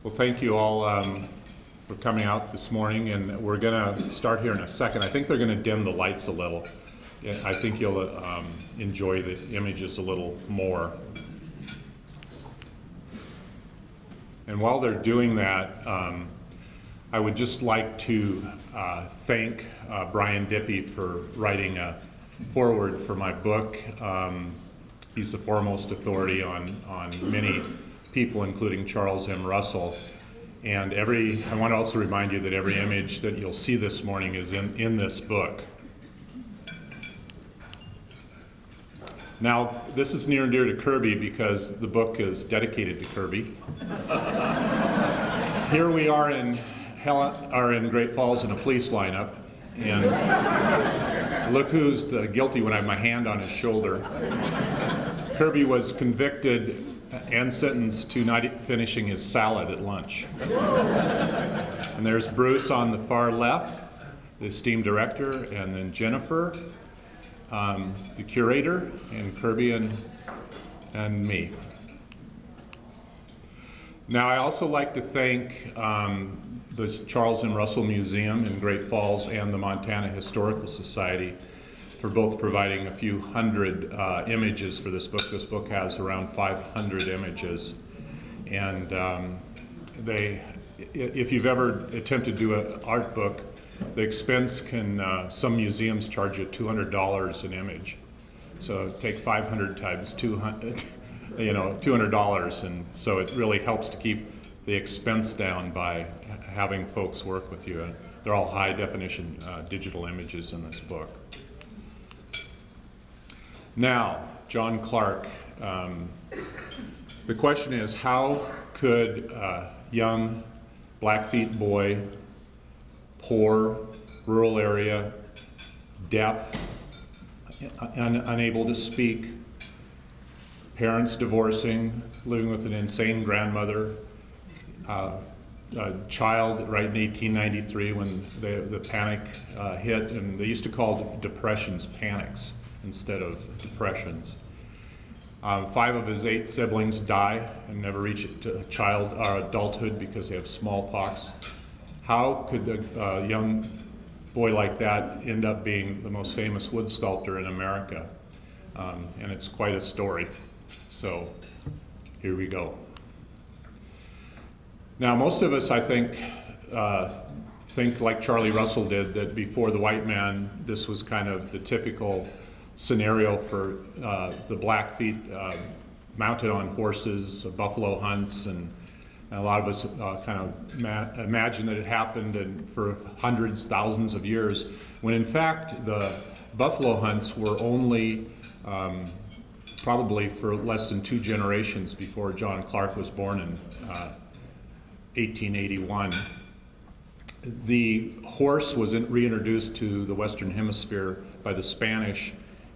Well, thank you all for coming out this morning, and we're going to start here in a second. I think they're going to dim the lights a little. I think you'll enjoy the images a little more. And while they're doing that, I would just like to thank Brian Dippy for writing a foreword for my book. He's the foremost authority on many people, including Charles M. Russell. And I want to also remind you that every image that you'll see this morning is in this book. Now, this is near and dear to Kirby because the book is dedicated to Kirby. Here we are in Great Falls in a police lineup, and look who's the guilty when I have my hand on his shoulder. Kirby was convicted and sentenced to not finishing his salad at lunch. And there's Bruce on the far left, the esteemed director, and then Jennifer, the curator, and Kirby and me. Now, I also like to thank the Charles M. Russell Museum in Great Falls and the Montana Historical Society for both providing a few hundred images for this book. This book has around 500 images. And if you've ever attempted to do an art book, the expense some museums charge you $200 an image. So take 500 times 200, $200. And so it really helps to keep the expense down by having folks work with you. And they're all high definition digital images in this book. Now, John Clarke, the question is, how could a young Blackfeet boy, poor, rural area, deaf, unable to speak, parents divorcing, living with an insane grandmother, a child right in 1893 when the panic hit, and they used to call depressions panics instead of depressions. 5 of his 8 siblings die and never reach child or adulthood because they have smallpox. How could a young boy like that end up being the most famous wood sculptor in America? And it's quite a story. So here we go. Now, most of us, I think like Charlie Russell did, that before the white man, this was kind of the typical scenario for the Blackfeet mounted on horses, buffalo hunts, and a lot of us kind of imagine that it happened and for hundreds, thousands of years, when in fact the buffalo hunts were only probably for less than 2 generations before John Clarke was born in 1881. The horse was reintroduced to the Western Hemisphere by the Spanish,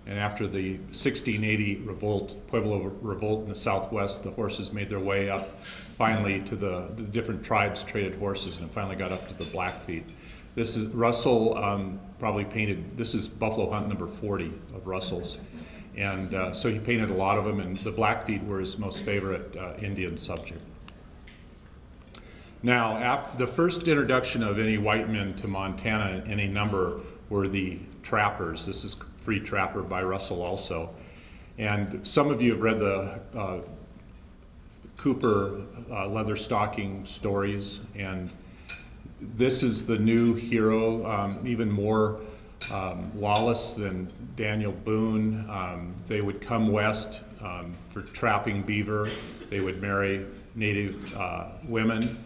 and after the 1680 revolt, Pueblo revolt in the Southwest, the horses made their way up finally to the different tribes traded horses, and finally got up to the Blackfeet. This is Russell probably painted, this is buffalo hunt number 40 of Russell's. And so he painted a lot of them, and the Blackfeet were his most favorite Indian subject. Now, after the first introduction of any white men to Montana, any number, were the trappers. This is Free Trapper by Russell also. And some of you have read the Cooper leather stocking stories, and this is the new hero, even more lawless than Daniel Boone. They would come west for trapping beaver. They would marry native women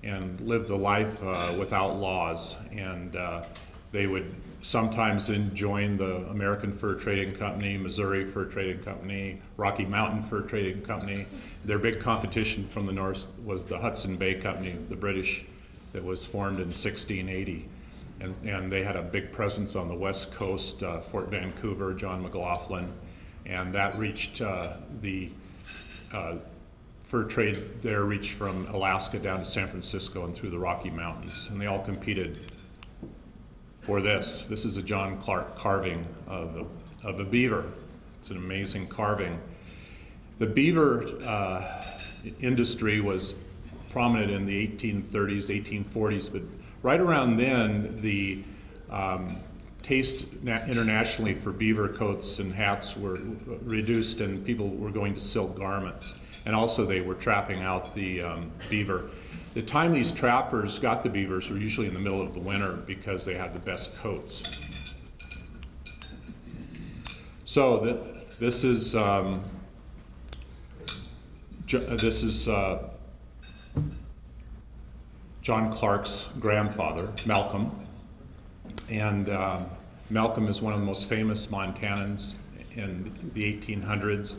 and live the life without laws. And they would sometimes then join the American Fur Trading Company, Missouri Fur Trading Company, Rocky Mountain Fur Trading Company. Their big competition from the north was the Hudson Bay Company, the British, that was formed in 1680. And they had a big presence on the west coast, Fort Vancouver, John McLaughlin, and that reached the fur trade there reached from Alaska down to San Francisco and through the Rocky Mountains, and they all competed for this. This is a John Clarke carving of a beaver. It's an amazing carving. The beaver industry was prominent in the 1830s, 1840s, but right around then, the taste internationally for beaver coats and hats were reduced, and people were going to silk garments. And also they were trapping out the beaver. The time these trappers got the beavers were usually in the middle of the winter because they had the best coats. So this is John Clarke's grandfather, Malcolm. And Malcolm is one of the most famous Montanans in the 1800s.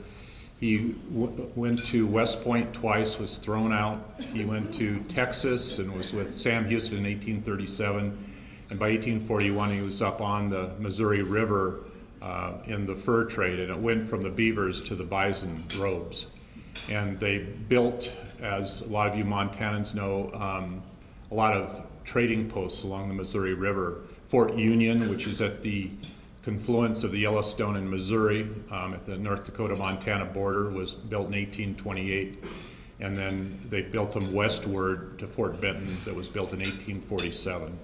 He went to West Point twice, was thrown out. He went to Texas and was with Sam Houston in 1837. And by 1841, he was up on the Missouri River in the fur trade, and it went from the beavers to the bison robes. And they built, as a lot of you Montanans know, a lot of trading posts along the Missouri River. Fort Union, which is at the confluence of the Yellowstone and Missouri at the North Dakota-Montana border, was built in 1828. And then they built them westward to Fort Benton that was built in 1847.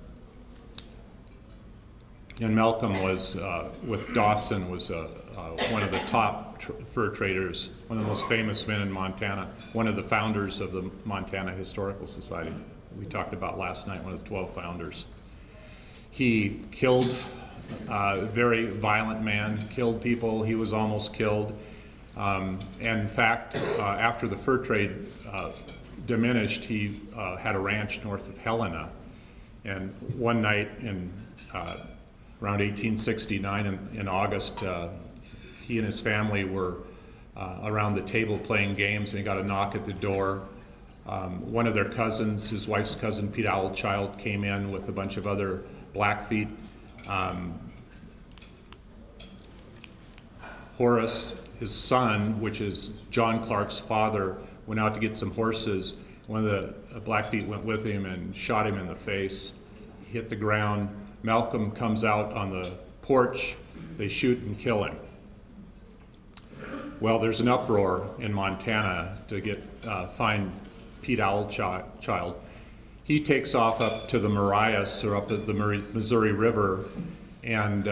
And Malcolm was, with Dawson, was one of the top fur traders, one of the most famous men in Montana, one of the founders of the Montana Historical Society. We talked about last night, one of the 12 founders. He killed a very violent man, killed people. He was almost killed. And in fact, after the fur trade diminished, he had a ranch north of Helena. And one night in around 1869 in August, he and his family were around the table playing games, and he got a knock at the door. One of their cousins, his wife's cousin, Pete Owlchild, came in with a bunch of other Blackfeet. Horace, his son, which is John Clarke's father, went out to get some horses. One of the Blackfeet went with him and shot him in the face. He hit the ground. Malcolm comes out on the porch. They shoot and kill him. Well, there's an uproar in Montana to find Pete Owlchild. He takes off up to the Marias, or up at the Missouri River, and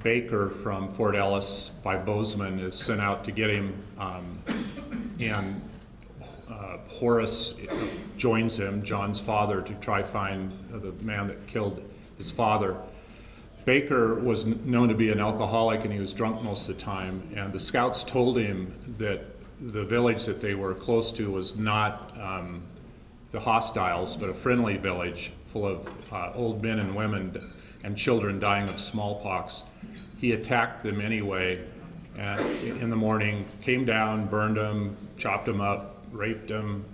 Baker from Fort Ellis by Bozeman is sent out to get him, and Horace joins him, John's father, to try find the man that killed his father. Baker was known to be an alcoholic, and he was drunk most of the time, and the scouts told him that the village that they were close to was not the hostiles, but a friendly village full of old men and women and children dying of smallpox. He attacked them anyway, and in the morning came down, burned them, chopped them up, raped them.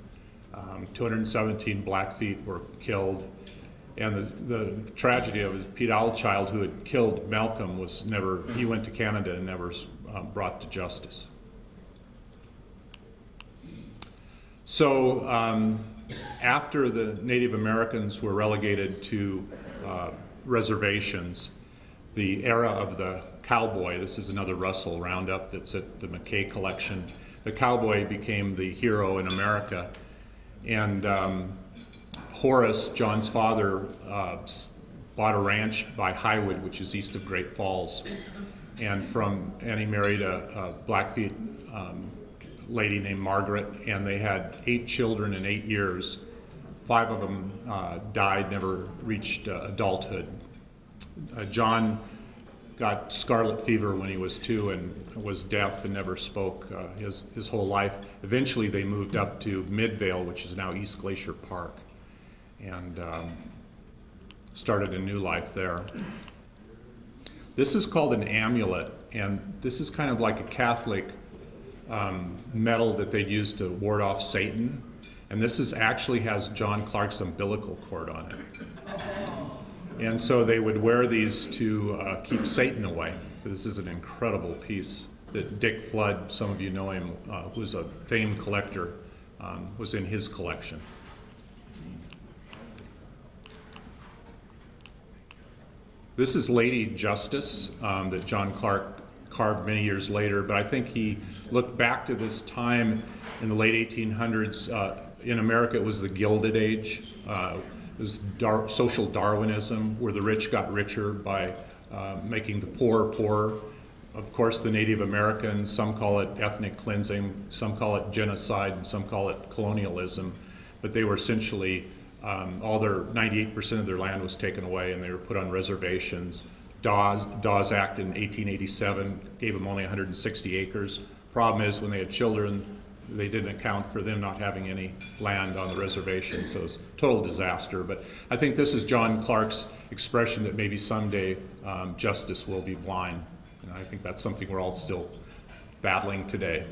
217 Blackfeet were killed. And the tragedy of it is Pete Owlchild, who had killed Malcolm, he went to Canada and never brought to justice. So after the Native Americans were relegated to reservations, the era of the cowboy, this is another Russell roundup that's at the McKay collection, the cowboy became the hero in America. And Horace, John's father, bought a ranch by Highwood, which is east of Great Falls. And he married a Blackfeet lady named Margaret, and they had 8 children in 8 years. 5 of them died, never reached adulthood. John got scarlet fever when he was 2 and was deaf and never spoke his whole life. Eventually they moved up to Midvale, which is now East Glacier Park, and started a new life there. This is called an amulet, and this is kind of like a Catholic medal that they'd use to ward off Satan. And this actually has John Clarke's umbilical cord on it. And so they would wear these to keep Satan away. This is an incredible piece that Dick Flood, some of you know him, who's a famed collector, was in his collection. This is Lady Justice that John Clarke carved many years later, but I think he looked back to this time in the late 1800s in America, it was the Gilded Age. It was social Darwinism, where the rich got richer by making the poor poorer. Of course, the Native Americans, some call it ethnic cleansing, some call it genocide, and some call it colonialism. But they were essentially, 98% of their land was taken away, and they were put on reservations. Dawes Act in 1887 gave them only 160 acres. Problem is, when they had children, they didn't account for them not having any land on the reservation, so it was a total disaster. But I think this is John Clarke's expression that maybe someday justice will be blind. And I think that's something we're all still battling today.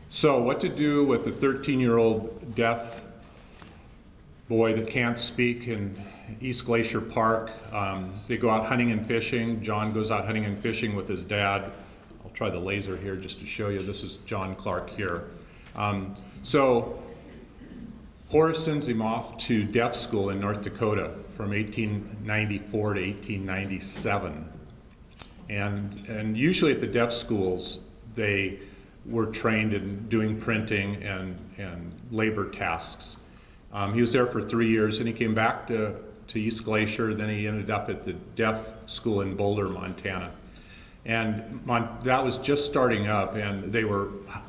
So what to do with a 13-year-old deaf boy that can't speak in East Glacier Park? They go out hunting and fishing. John goes out hunting and fishing with his dad. I'll try the laser here just to show you. This is John Clarke here. So Horace sends him off to deaf school in North Dakota from 1894 to 1897. And usually at the deaf schools, they were trained in doing printing and labor tasks. He was there for 3 years, and he came back to East Glacier. Then he ended up at the deaf school in Boulder, Montana. And that was just starting up, and they were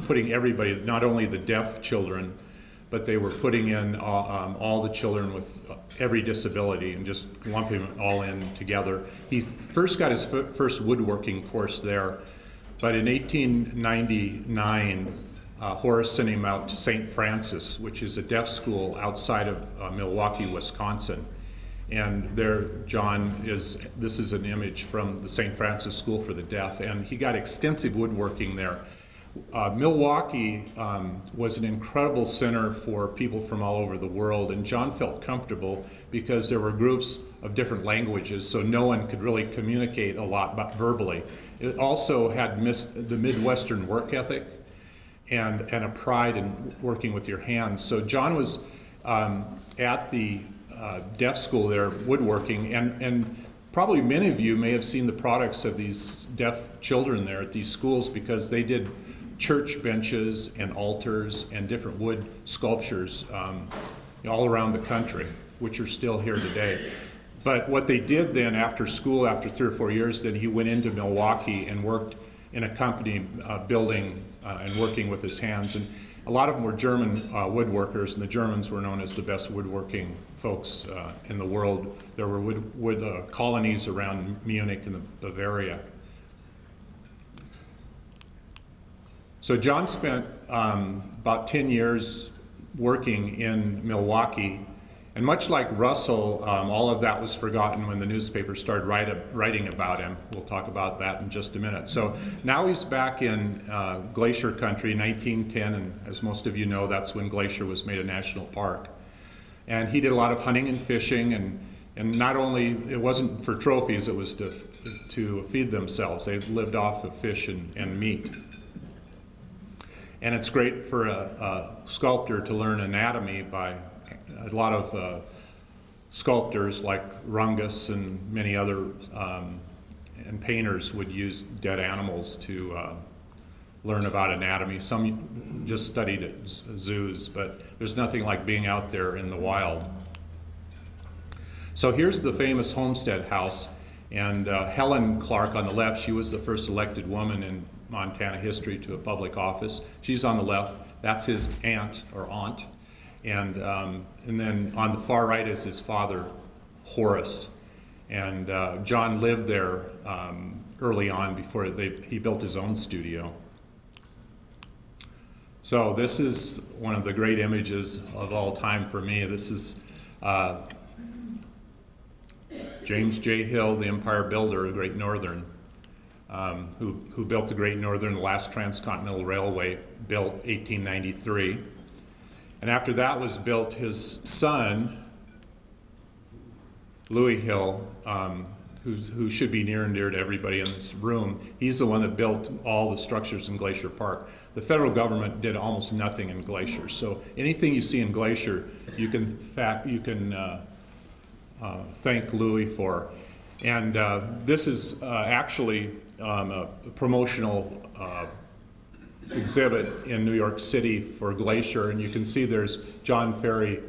putting everybody, not only the deaf children, but they were putting in all the children with every disability and just lumping them all in together. He first got his first woodworking course there, but in 1899, Horace sent him out to St. Francis, which is a deaf school outside of Milwaukee, Wisconsin. And there, this is an image from the St. Francis School for the Deaf, and he got extensive woodworking there. Milwaukee was an incredible center for people from all over the world, and John felt comfortable because there were groups of different languages, so no one could really communicate a lot but verbally. It also had the Midwestern work ethic and a pride in working with your hands. So John was at the deaf school there woodworking, and probably many of you may have seen the products of these deaf children there at these schools, because they did church benches and altars and different wood sculptures all around the country, which are still here today. But what they did then after school, after 3 or 4 years, then he went into Milwaukee and worked in a company building and working with his hands. And a lot of them were German woodworkers, and the Germans were known as the best woodworking folks in the world. There were wood colonies around Munich and Bavaria. So John spent about 10 years working in Milwaukee, and much like Russell, all of that was forgotten when the newspaper started writing about him. We'll talk about that in just a minute. So now he's back in Glacier country, 1910, and as most of you know, that's when Glacier was made a national park. And he did a lot of hunting and fishing, and not only, it wasn't for trophies, it was to feed themselves. They lived off of fish and meat. And it's great for a sculptor to learn anatomy by a lot of sculptors like Rungus and many other and painters would use dead animals to learn about anatomy. Some just studied at zoos, but there's nothing like being out there in the wild. So here's the famous Homestead House, and Helen Clarke on the left, she was the first elected woman in Montana history to a public office. She's on the left. That's his aunt. And then on the far right is his father, Horace. And John lived there early on before he built his own studio. So this is one of the great images of all time for me. This is James J. Hill, the Empire Builder, a Great Northern, who built the Great Northern, the last transcontinental railway, built 1893. And after that was built, his son, Louis Hill, who should be near and dear to everybody in this room, he's the one that built all the structures in Glacier Park. The federal government did almost nothing in Glacier, so anything you see in Glacier, you can thank Louis for. And this is actually a promotional exhibit in New York City for Glacier, and you can see there's John Ferry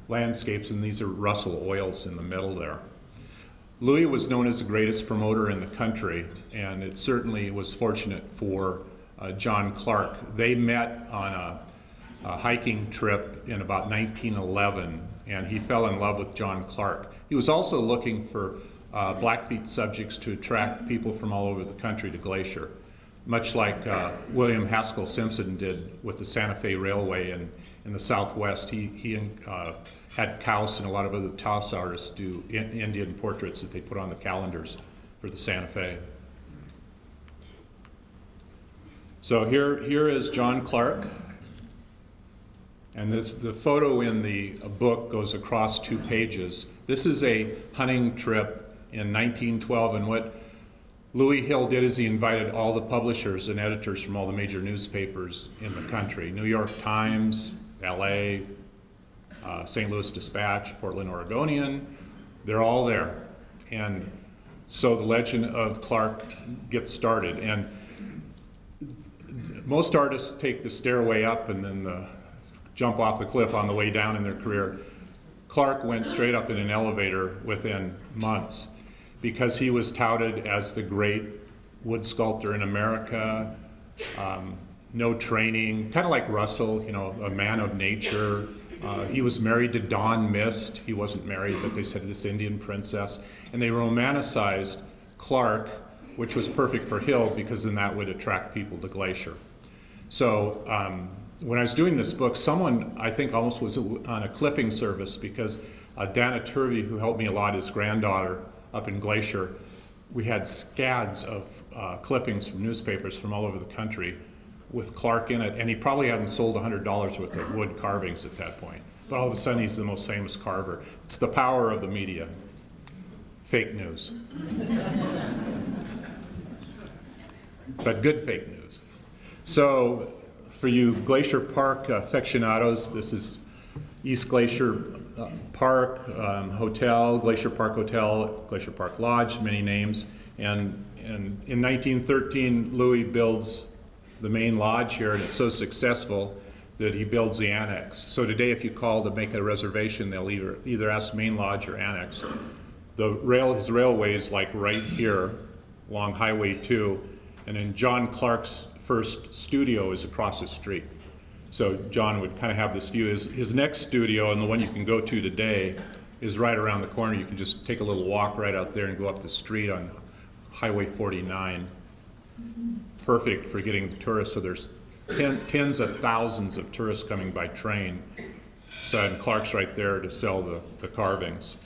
landscapes, and these are Russell oils in the middle there. Louis was known as the greatest promoter in the country, and it certainly was fortunate for John Clarke. They met on a hiking trip in about 1911, and he fell in love with John Clarke. He was also looking for Blackfeet subjects to attract people from all over the country to Glacier, much like William Haskell Simpson did with the Santa Fe Railway in the Southwest. He had Kaus and a lot of other Taos artists do Indian portraits that they put on the calendars for the Santa Fe. So here is John Clarke, and the photo in the book goes across 2 pages. This is a hunting trip in 1912, and what Louis Hill did is he invited all the publishers and editors from all the major newspapers in the country: New York Times, LA, St. Louis Dispatch, Portland Oregonian. They're all there. And so the legend of Clarke gets started. And most artists take the stairway up and then jump off the cliff on the way down in their career. Clarke went straight up in an elevator within months because he was touted as the great wood sculptor in America, no training, kind of like Russell, a man of nature. He was married to Dawn Mist. He wasn't married, but they said this Indian princess. And they romanticized Clarke, which was perfect for Hill because then that would attract people to Glacier. So when I was doing this book, someone I think almost was on a clipping service because Dana Turvey, who helped me a lot, his granddaughter up in Glacier, we had scads of clippings from newspapers from all over the country with Clarke in it, and he probably hadn't sold $100 worth of wood carvings at that point. But all of a sudden he's the most famous carver. It's the power of the media. Fake news. But good fake news. So for you Glacier Park aficionados, this is East Glacier Park Hotel, Glacier Park Hotel, Glacier Park Lodge, many names. And in 1913, Louis builds the main lodge here, and it's so successful that he builds the annex. So today, if you call to make a reservation, they'll either ask main lodge or annex. His railway is like right here along Highway 2, and then John Clarke's first studio is across the street. So John would kind of have this view. His next studio, and the one you can go to today, is right around the corner. You can just take a little walk right out there and go up the street on Highway 49. Perfect for getting the tourists. So there's tens of thousands of tourists coming by train. So and Clarke's right there to sell the carvings.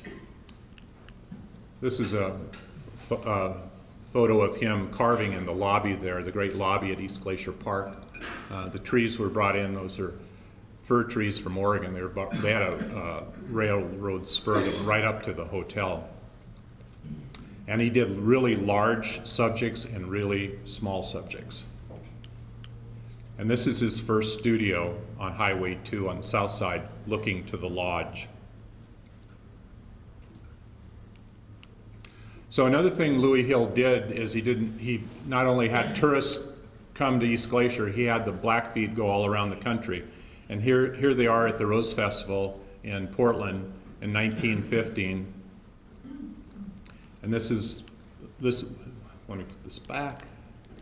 This is a photo of him carving in the lobby there, the great lobby at East Glacier Park. The trees were brought in. Those are fir trees from Oregon. They had a railroad spur that went right up to the hotel. And he did really large subjects and really small subjects. And this is his first studio on Highway 2 on the south side, looking to the lodge. So another thing Louis Hill did is he not only had tourists come to East Glacier, he had the Blackfeet go all around the country. And here they are at the Rose Festival in Portland in 1915. And let me put this back.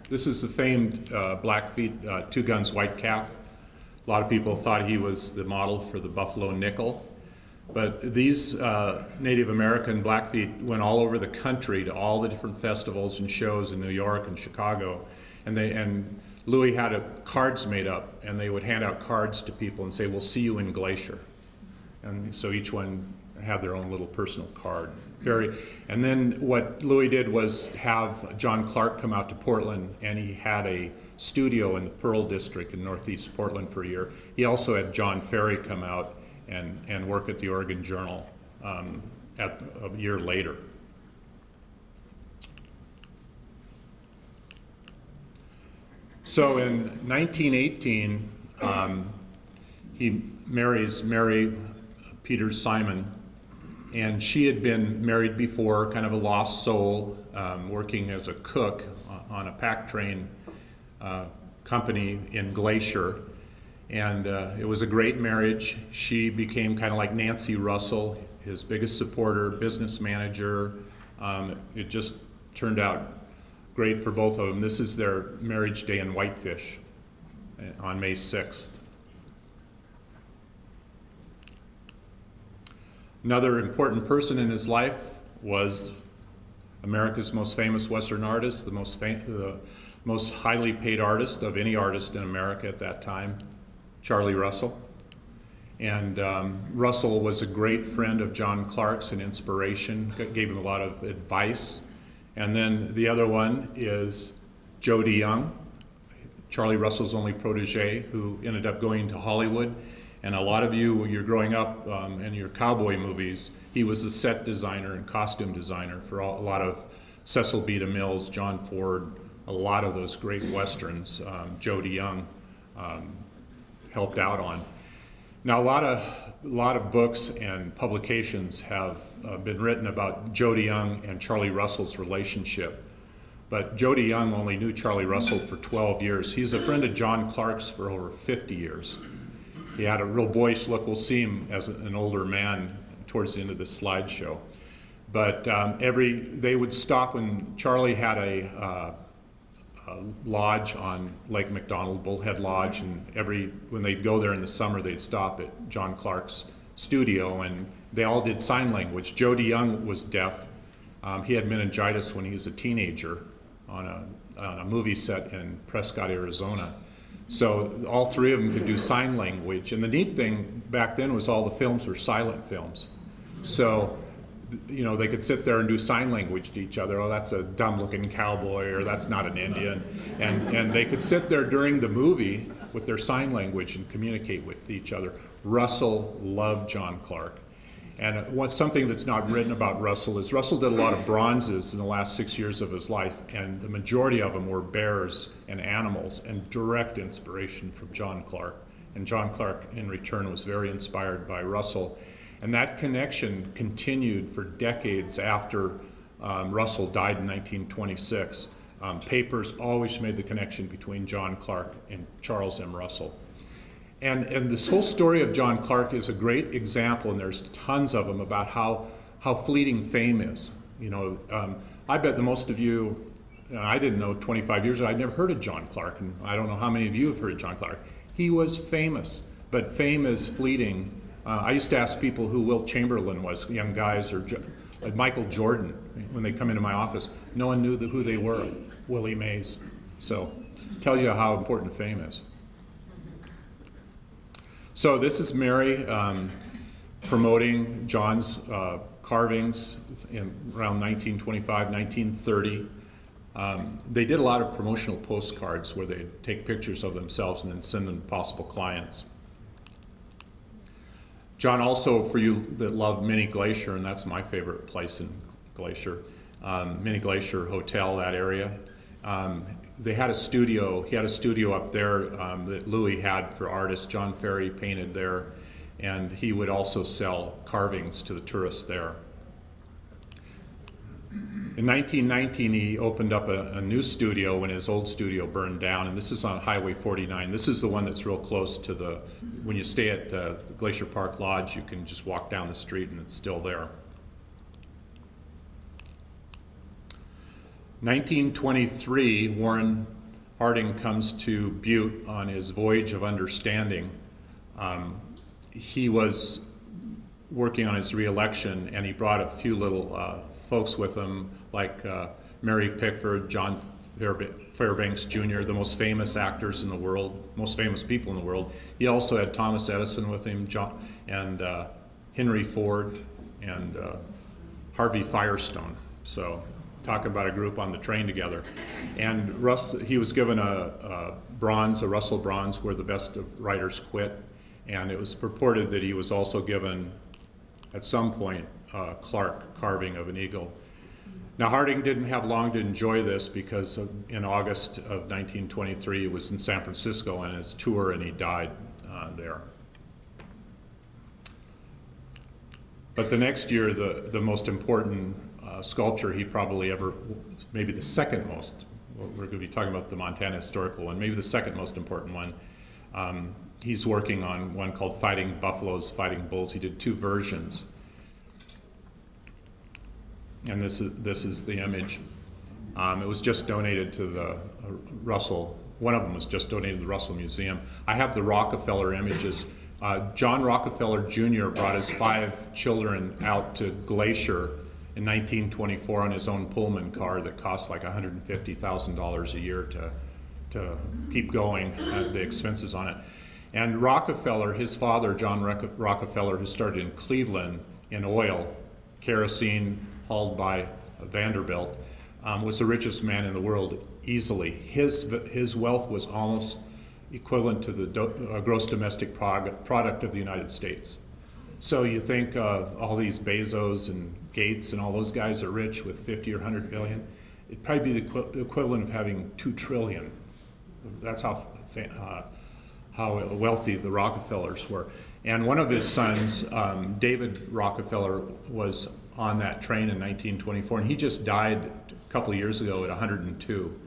This is the famed Blackfeet Two Guns White Calf. A lot of people thought he was the model for the Buffalo Nickel. But these Native American Blackfeet went all over the country to all the different festivals and shows in New York and Chicago. And Louis had cards made up, and they would hand out cards to people and say, "We'll see you in Glacier." And so each one had their own little personal card. And then what Louis did was have John Clarke come out to Portland, and he had a studio in the Pearl District in Northeast Portland for a year. He also had John Ferry come out and work at the Oregon Journal a year later. So in 1918, he marries Mary Peters Simon, and she had been married before, kind of a lost soul, working as a cook on a pack train company in Glacier. And it was a great marriage. She became kind of like Nancy Russell, his biggest supporter, business manager. It just turned out great for both of them. This is their marriage day in Whitefish on May 6th. Another important person in his life was America's most famous Western artist, the most highly paid artist of any artist in America at that time, Charlie Russell. And Russell was a great friend of John Clarke's and inspiration, gave him a lot of advice. And then the other one is Jody Young, Charlie Russell's only protege, who ended up going to Hollywood. And a lot of you, when you're growing up in your cowboy movies, he was a set designer and costume designer for a lot of Cecil B. DeMille's, John Ford, a lot of those great Westerns Jody Young helped out on. Now, a lot of books and publications have been written about Jody Young and Charlie Russell's relationship. But Jody Young only knew Charlie Russell for 12 years. He's a friend of John Clarke's for over 50 years. He had a real boyish look. We'll see him as an older man towards the end of this slideshow. But they would stop when Charlie had a lodge on Lake McDonald, Bullhead Lodge, and when they'd go there in the summer, they'd stop at John Clarke's studio, and they all did sign language. Jody Young was deaf. He had meningitis when he was a teenager on a movie set in Prescott, Arizona. So all three of them could do sign language. And the neat thing back then was all the films were silent films. So, they could sit there and do sign language to each other. Oh, that's a dumb-looking cowboy, or that's not an Indian. And they could sit there during the movie with their sign language and communicate with each other. Russell loved John Clarke. And something that's not written about Russell is Russell did a lot of bronzes in the last 6 years of his life, and the majority of them were bears and animals, and direct inspiration from John Clarke. And John Clarke, in return, was very inspired by Russell. And that connection continued for decades after Russell died in 1926. Papers always made the connection between John Clarke and Charles M. Russell. And this whole story of John Clarke is a great example, and there's tons of them, about how fleeting fame is. I bet the most of you, I didn't know 25 years ago, I'd never heard of John Clarke, and I don't know how many of you have heard of John Clarke. He was famous, but fame is fleeting. I used to ask people who Wilt Chamberlain was, young guys, or Michael Jordan, when they come into my office. No one knew who they were, Willie Mays. So it tells you how important fame is. So this is Mary promoting John's carvings around 1925, 1930. They did a lot of promotional postcards where they'd take pictures of themselves and then send them to possible clients. John also, for you that love Mini Glacier, and that's my favorite place in Glacier, Mini Glacier Hotel, that area. They had a studio. He had a studio up there that Louis had for artists. John Ferry painted there, and he would also sell carvings to the tourists there. In 1919, he opened up a new studio when his old studio burned down, and this is on Highway 49. This is the one that's real close to when you stay at the Glacier Park Lodge, you can just walk down the street and it's still there. 1923, Warren Harding comes to Butte on his voyage of understanding. He was working on his re-election, and he brought a few little folks with him, like Mary Pickford, John Fairbanks Jr., the most famous actors in the world, most famous people in the world. He also had Thomas Edison with him, and Henry Ford, and Harvey Firestone. So talk about a group on the train together. And he was given a bronze, a Russell bronze, where the best of writers quit. And it was purported that he was also given, at some point, Clarke carving of an eagle. Now, Harding didn't have long to enjoy this, because in August of 1923, he was in San Francisco on his tour, and he died there. But the next year, the most important sculpture he probably ever, maybe the second most we're going to be talking about the Montana historical one, maybe the second most important one. He's working on one called Fighting Buffaloes, Fighting Bulls. He did 2 versions. And this is the image. It was just donated to the Russell. One of them was just donated to the Russell Museum. I have the Rockefeller images. John Rockefeller Jr. brought his 5 children out to Glacier in 1924 on his own Pullman car that cost like $150,000 a year to keep going, the expenses on it. And Rockefeller, his father, John Rockefeller, who started in Cleveland in oil, kerosene hauled by Vanderbilt, was the richest man in the world easily. His wealth was almost equivalent to the gross domestic product of the United States. So you think all these Bezos and Gates and all those guys are rich with 50 or 100 billion? It'd probably be the equivalent of having 2 trillion. That's how wealthy the Rockefellers were. And one of his sons, David Rockefeller, was on that train in 1924, and he just died a couple of years ago at 102.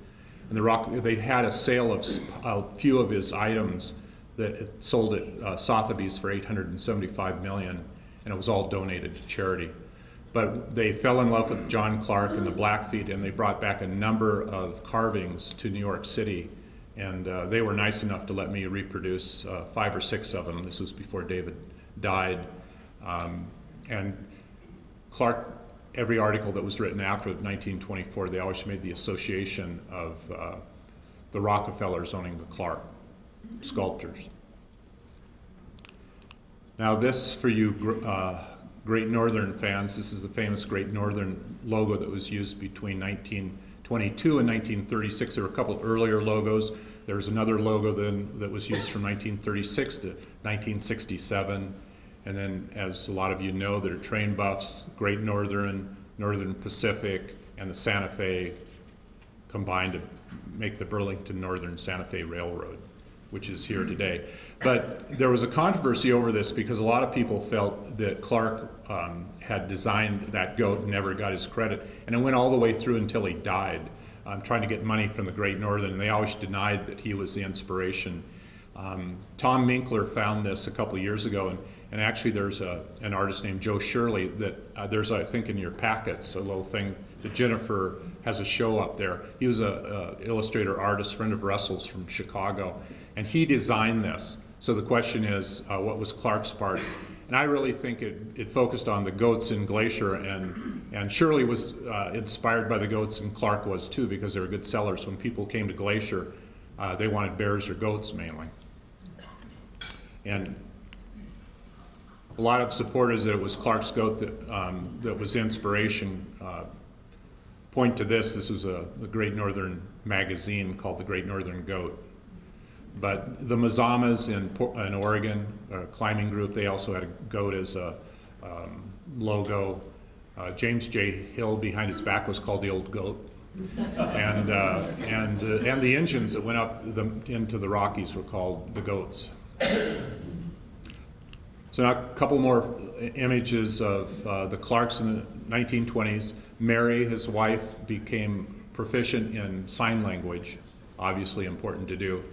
And they had a sale of a few of his items that sold at Sotheby's for $875 million, and it was all donated to charity. But they fell in love with John Clarke and the Blackfeet, and they brought back a number of carvings to New York City, and they were nice enough to let me reproduce 5 or 6 of them. This was before David died. And Clarke, every article that was written after 1924, they always made the association of the Rockefellers owning the Clarke sculptures. Now this, for you Great Northern fans, this is the famous Great Northern logo that was used between 1922 and 1936. There were a couple of earlier logos. There was another logo then that was used from 1936 to 1967. And then, as a lot of you know, there are train buffs, Great Northern, Northern Pacific, and the Santa Fe combined to make the Burlington Northern Santa Fe Railroad, which is here today. But there was a controversy over this because a lot of people felt that Clarke had designed that goat and never got his credit. And it went all the way through until he died, trying to get money from the Great Northern, and they always denied that he was the inspiration. Tom Minkler found this a couple of years ago, and actually there's an artist named Joe Shirley that there's, I think, in your packets, a little thing that Jennifer has a show up there. He was a illustrator, artist, friend of Russell's from Chicago, and he designed this. So the question is, what was Clarke's part? And I really think it focused on the goats in Glacier, and Shirley was inspired by the goats, and Clarke was too, because they were good sellers. When people came to Glacier, they wanted bears or goats mainly. And a lot of supporters that it was Clarke's goat that was inspiration point to this. This was a Great Northern magazine called The Great Northern Goat. But the Mazamas in Oregon, a climbing group, they also had a goat as a logo. James J. Hill behind his back was called the Old Goat. And the engines that went up into the Rockies were called the Goats. So now a couple more images of the Clarkes in the 1920s. Mary, his wife, became proficient in sign language, obviously important to do.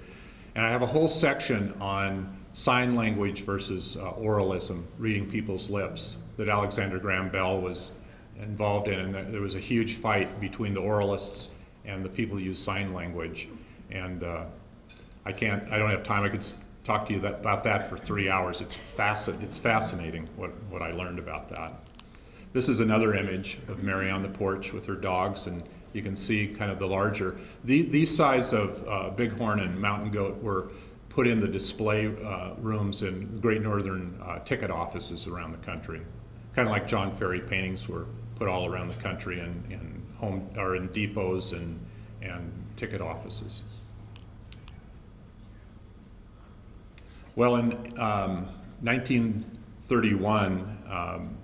And I have a whole section on sign language versus oralism, reading people's lips, that Alexander Graham Bell was involved in, and there was a huge fight between the oralists and the people who use sign language. And I don't have time. I could talk to you about that for 3 hours. It's fascinating what I learned about that. This is another image of Mary on the porch with her dogs, and you can see kind of the larger. These size of bighorn and mountain goat were put in the display rooms in Great Northern ticket offices around the country. Kind of like John Ferry paintings were put all around the country in depots and ticket offices. Well, in 1931,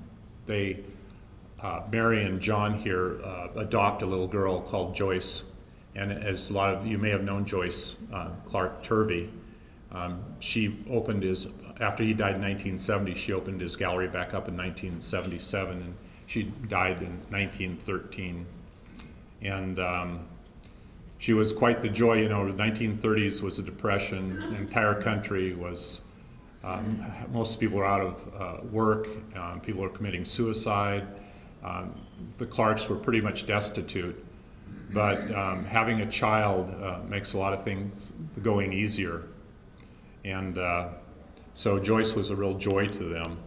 Mary and John here adopt a little girl called Joyce. And as a lot of you may have known Joyce Clarke Turvey, she opened after he died in 1970, she opened his gallery back up in 1977, and she died in 1913. And she was quite the joy. You know, the 1930s was a depression. The entire country was, most people were out of work. People were committing suicide. The Clarks were pretty much destitute. But having a child makes a lot of things going easier. And so Joyce was a real joy to them.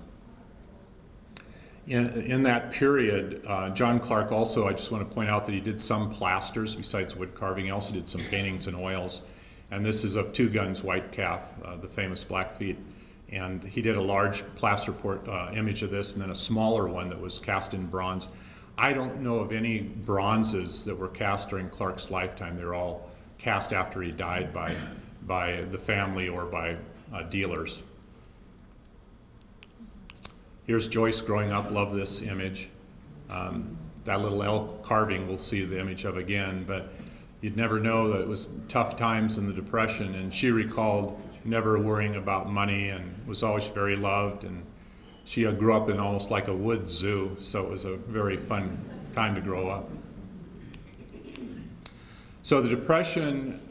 In that period, John Clarke also, I just want to point out that he did some plasters besides wood carving. He also did some paintings and oils. And this is of Two Guns White Calf, the famous Blackfeet. And he did a large plaster image of this, and then a smaller one that was cast in bronze. I don't know of any bronzes that were cast during Clarke's lifetime. They're all cast after he died by the family or by dealers. Here's Joyce growing up. Love this image. That little elk carving we'll see the image of again, but you'd never know that it was tough times in the Depression, and she recalled never worrying about money and was always very loved, and she grew up in almost like a wood zoo, so it was a very fun time to grow up. So the Depression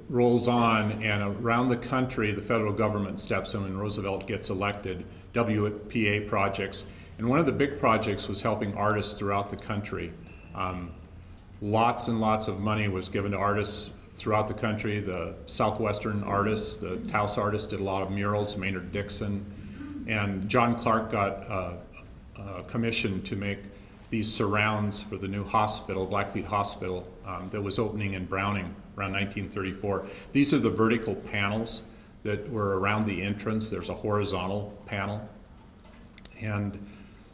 rolls on, and around the country, the federal government steps in when Roosevelt gets elected, WPA projects. And one of the big projects was helping artists throughout the country. Lots and lots of money was given to artists throughout the country. The Southwestern artists, the Taos artists did a lot of murals, Maynard Dixon. And John Clarke got a commission to make these surrounds for the new hospital, Blackfeet Hospital, that was opening in Browning around 1934. These are the vertical panels that were around the entrance. There's a horizontal panel. And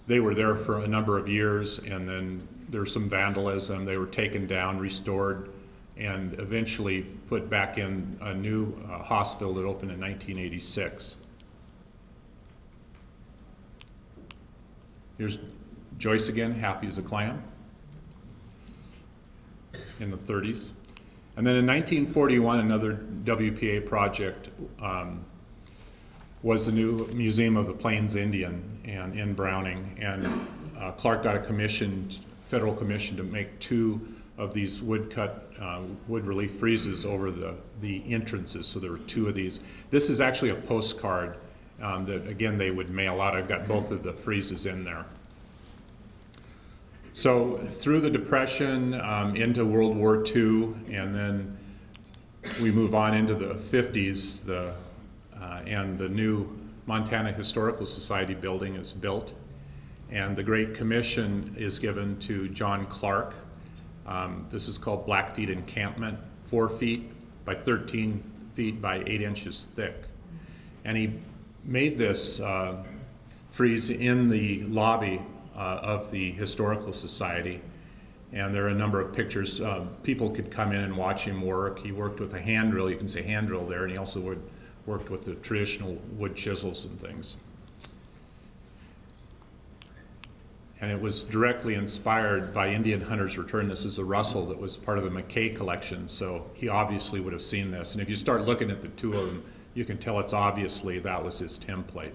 they were there for a number of years, and then there was some vandalism. They were taken down, restored, and eventually put back in a new hospital that opened in 1986. Here's Joyce again, happy as a clam, in the 30s. And then in 1941, another WPA project was the new Museum of the Plains Indian in Browning. And Clarke got a federal commission to make 2 of these wood-cut, wood relief friezes over the entrances. So there were 2 of these. This is actually a postcard that, again, they would mail out. I've got both of the friezes in there. So through the Depression, into World War II, and then we move on into the 50s, and the new Montana Historical Society building is built, and the Great Commission is given to John Clarke. This is called Blackfeet Encampment, 4 feet by 13 feet by 8 inches thick. And he made this frieze in the lobby of the Historical Society, and there are a number of pictures. People could come in and watch him work. He worked with a hand drill, you can say hand drill there, and he also worked with the traditional wood chisels and things. And it was directly inspired by Indian Hunter's Return. This is a Russell that was part of the McKay collection, so he obviously would have seen this. And if you start looking at the 2 of them, you can tell it's obviously that was his template.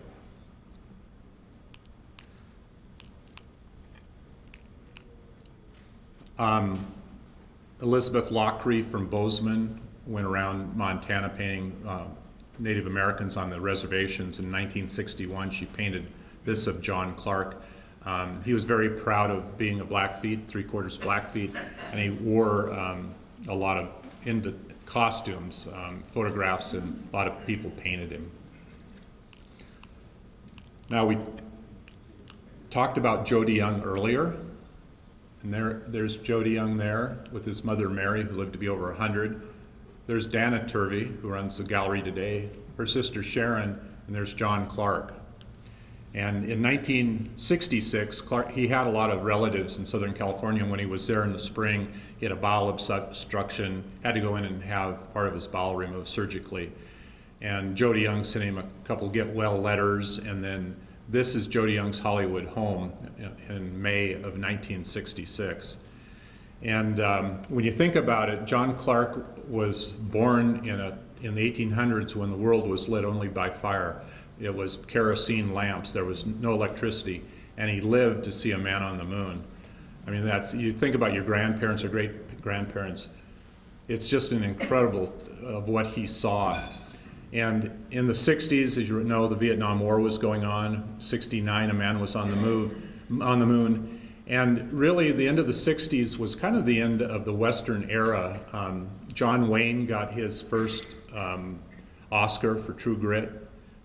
Elizabeth Lockrey from Bozeman went around Montana painting Native Americans on the reservations. In 1961, she painted this of John Clarke. He was very proud of being a Blackfeet, 3/4 Blackfeet, and he wore a lot of into costumes, photographs, and a lot of people painted him. Now, we talked about Jody Young earlier, and there's Jody Young there with his mother Mary, who lived to be over 100. There's Dana Turvey, who runs the gallery today, her sister Sharon, and there's John Clarke. And in 1966, he had a lot of relatives in Southern California. And when he was there in the spring, he had a bowel obstruction, had to go in and have part of his bowel removed surgically. And Jody Young sent him a couple get well letters, and then this is Jody Young's Hollywood home in May of 1966. And when you think about it, John Clarke was born in the 1800s when the world was lit only by fire. It was kerosene lamps, there was no electricity, and he lived to see a man on the moon. I mean, you think about your grandparents or great-grandparents, It's just an incredible of what he saw. And in the 60s, as you know, the Vietnam War was going on. 69, a man was on the moon. And really, the end of the 60s was kind of the end of the Western era. John Wayne got his first Oscar for True Grit.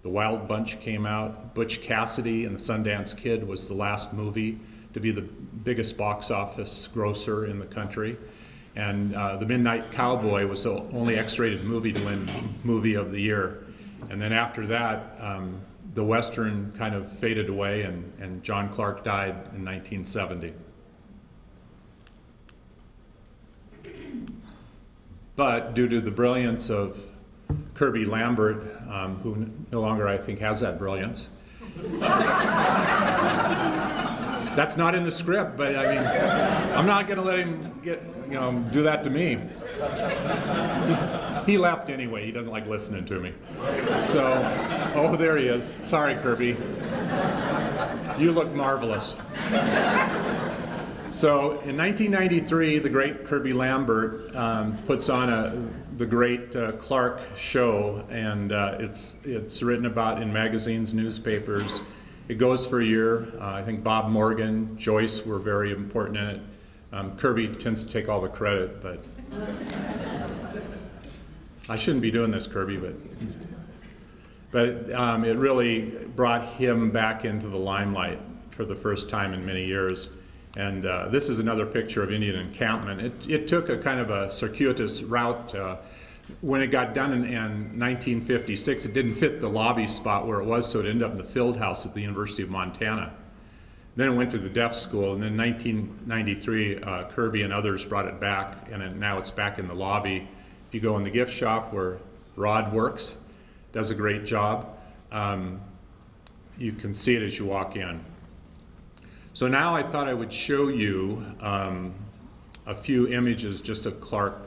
The Wild Bunch came out. Butch Cassidy and the Sundance Kid was the last movie to be the biggest box office grosser in the country. And The Midnight Cowboy was the only X-rated movie to win Movie of the Year. And then after that, the Western kind of faded away, and John Clarke died in 1970. But due to the brilliance of Kirby Lambert, who no longer, I think, has that brilliance. That's not in the script, but I mean, I'm not going to let him do that to me. He left anyway. He doesn't like listening to me. So, oh, there he is. Sorry, Kirby. You look marvelous. So, in 1993, the great Kirby Lambert puts on the great Clarke show, and it's written about in magazines, newspapers. It goes for a year. I think Bob Morgan, Joyce were very important in it. Kirby tends to take all the credit, but I shouldn't be doing this, Kirby, but it really brought him back into the limelight for the first time in many years. And this is another picture of Indian Encampment. It took a kind of a circuitous route. When it got done in 1956, it didn't fit the lobby spot where it was, so it ended up in the field house at the University of Montana. Then it went to the deaf school, and then in 1993, Kirby and others brought it back, and now it's back in the lobby. If you go in the gift shop where Rod works, does a great job, you can see it as you walk in. So now I thought I would show you a few images just of Clarke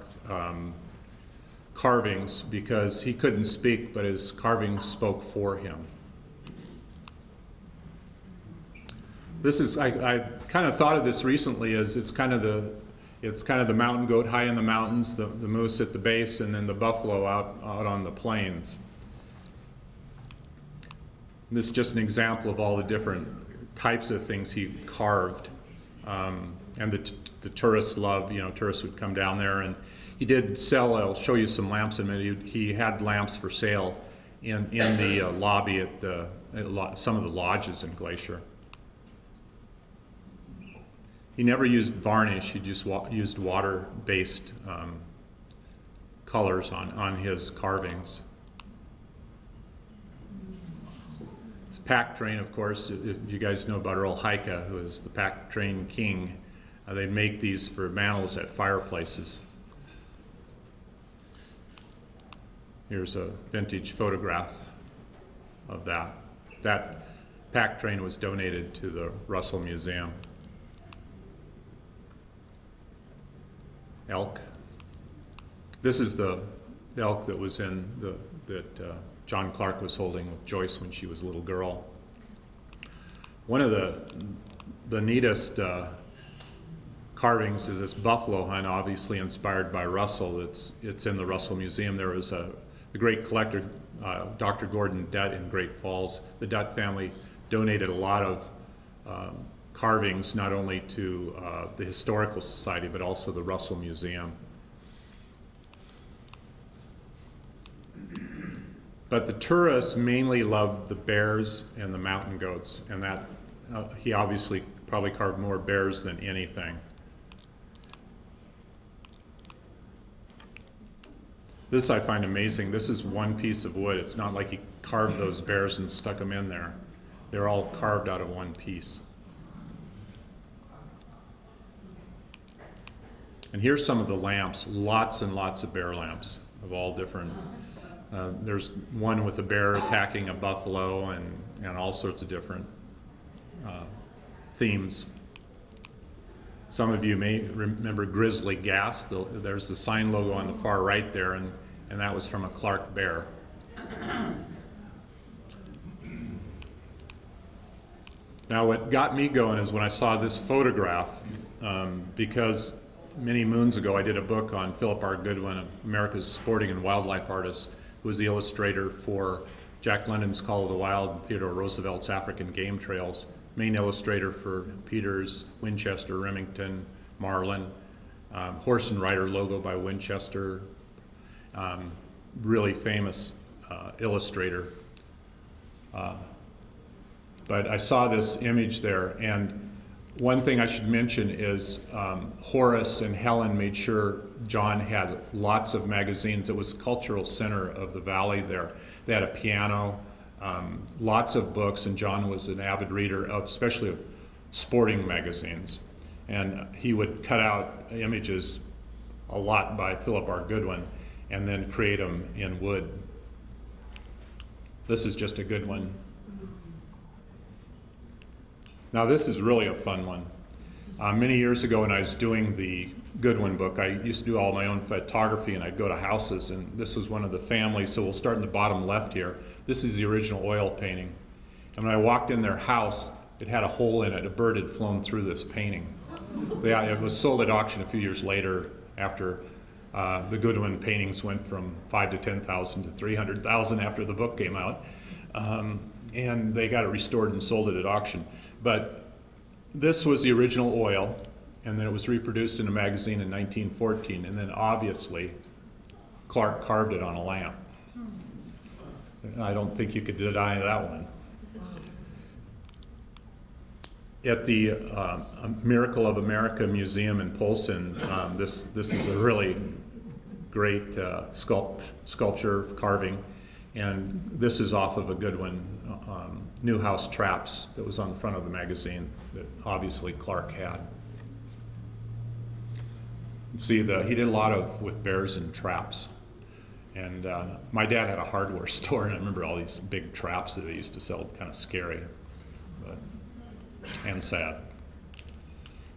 carvings, because he couldn't speak, but his carvings spoke for him. This is, I kind of thought of this recently as it's kind of the mountain goat high in the mountains, the moose at the base, and then the buffalo out on the plains. This is just an example of all the different types of things he carved, and the tourists love. Tourists would come down there, and he did sell. I'll show you some lamps in a minute. He had lamps for sale in the lobby at some of the lodges in Glacier. He never used varnish. He just used water-based colors on his carvings. Pack train, of course, you guys know about Earl Heika, who is the pack train king. They'd make these for mantles at fireplaces. Here's a vintage photograph of that. That pack train was donated to the Russell Museum. Elk. This is the elk that was that John Clarke was holding with Joyce when she was a little girl. One of the neatest carvings is this buffalo hunt, obviously inspired by Russell. It's in the Russell Museum. There was the great collector, Dr. Gordon Dutt in Great Falls. The Dutt family donated a lot of carvings, not only to the Historical Society, but also the Russell Museum. But the tourists mainly loved the bears and the mountain goats, and that he obviously probably carved more bears than anything. This I find amazing. This is one piece of wood. It's not like he carved those bears and stuck them in there. They're all carved out of one piece. And here's some of the lamps, lots and lots of bear lamps of all different. There's one with a bear attacking a buffalo and all sorts of different themes. Some of you may remember Grizzly Gas. There's the sign logo on the far right there, and that was from a Clarke bear. Now what got me going is when I saw this photograph, because many moons ago, I did a book on Philip R. Goodwin, America's sporting and wildlife artist, who was the illustrator for Jack London's Call of the Wild, Theodore Roosevelt's African Game Trails, main illustrator for Peters, Winchester, Remington, Marlin, horse and rider logo by Winchester, really famous illustrator. But I saw this image there, and one thing I should mention is Horace and Helen made sure John had lots of magazines. It was the cultural center of the valley there. They had a piano, lots of books, and John was an avid reader of, especially of sporting magazines. And he would cut out images a lot by Philip R. Goodwin and then create them in wood. This is just a good one. Now this is really a fun one. Many years ago when I was doing the Goodwin book, I used to do all my own photography, and I'd go to houses, and this was one of the families, so we'll start in the bottom left here. This is the original oil painting. And when I walked in their house, it had a hole in it. A bird had flown through this painting. Yeah, it was sold at auction a few years later after the Goodwin paintings went from 5 to 10,000 to 300,000 after the book came out. And they got it restored and sold it at auction. But this was the original oil, and then it was reproduced in a magazine in 1914, and then obviously Clarke carved it on a lamp. I don't think you could deny that one. At the Miracle of America Museum in Polson, this is a really great sculpture carving, and this is off of a Goodwin Newhouse traps that was on the front of the magazine that obviously Clarke had. See, he did a lot with bears and traps. And my dad had a hardware store, and I remember all these big traps that they used to sell, kind of scary and sad.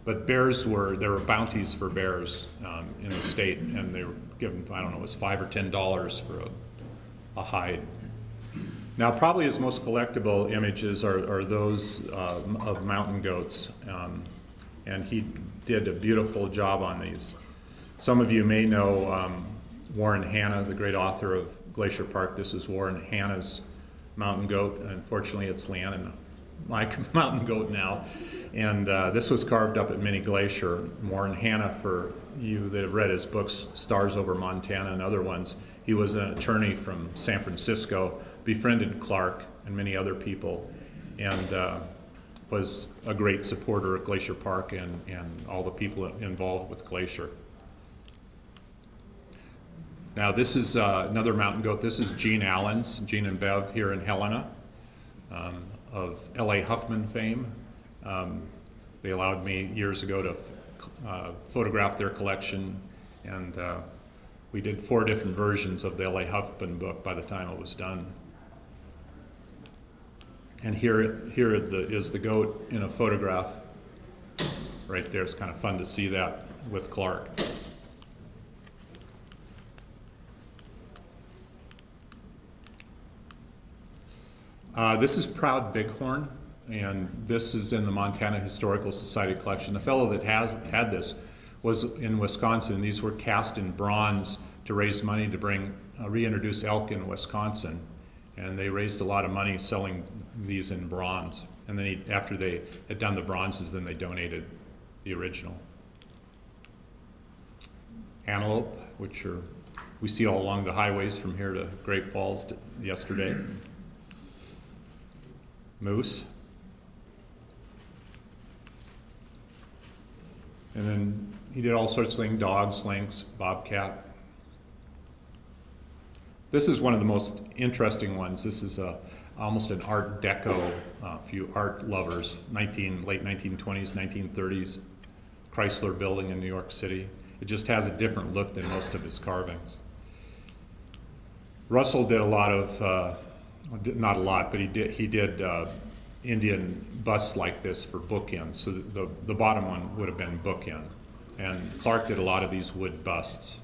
But there were bounties for bears in the state, and they were given, I don't know, it was $5 or $10 for a hide. Now, probably his most collectible images are those of mountain goats, and he did a beautiful job on these. Some of you may know Warren Hanna, the great author of Glacier Park. This is Warren Hanna's mountain goat. Unfortunately, it's Leanne and my mountain goat now. And this was carved up at Mini Glacier. Warren Hanna, for you that have read his books, Stars Over Montana and other ones, he was an attorney from San Francisco, befriended Clarke and many other people, and was a great supporter of Glacier Park and all the people involved with Glacier. Now this is another mountain goat. This is Gene Allen's, Gene and Bev here in Helena, of L.A. Huffman fame. They allowed me years ago to photograph their collection, and we did 4 different versions of the L.A. Huffman book by the time it was done. And here is the goat in a photograph right there. It's kind of fun to see that with Clarke. This is Proud Bighorn, and this is in the Montana Historical Society collection. The fellow that had this was in Wisconsin. These were cast in bronze to raise money to reintroduce elk in Wisconsin, and they raised a lot of money selling these in bronze. And then after they had done the bronzes, then they donated the original. Antelope, which we see all along the highways from here to Great Falls yesterday. Moose. And then he did all sorts of things, dogs, lynx, bobcat. This is one of the most interesting ones. This is almost an Art Deco, if you art lovers, late 1920s, 1930s Chrysler building in New York City. It just has a different look than most of his carvings. Russell did a lot of, not a lot, but he did Indian busts like this for bookends. So the bottom one would have been bookend. And Clarke did a lot of these wood busts.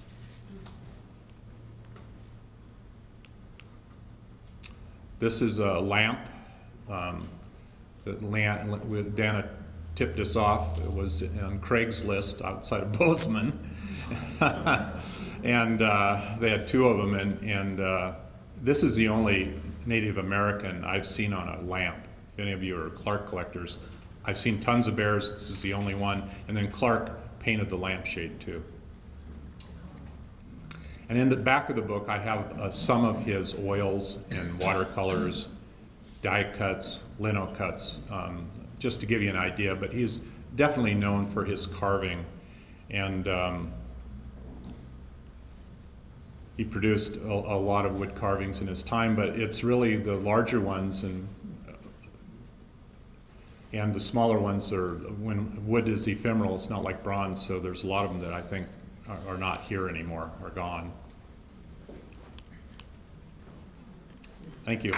This is a lamp that Dana tipped us off. It was on Craigslist outside of Bozeman. And they had 2 of them, and this is the only Native American I've seen on a lamp. If any of you are Clarke collectors, I've seen tons of bears. This is the only one. And then Clarke painted the lampshade too. And in the back of the book, I have some of his oils and watercolors, die cuts, lino cuts, just to give you an idea. But he's definitely known for his carving, and he produced a lot of wood carvings in his time. But it's really the larger ones and the smaller ones are, when wood is ephemeral, it's not like bronze, so there's a lot of them that I think are not here anymore, are gone. Thank you.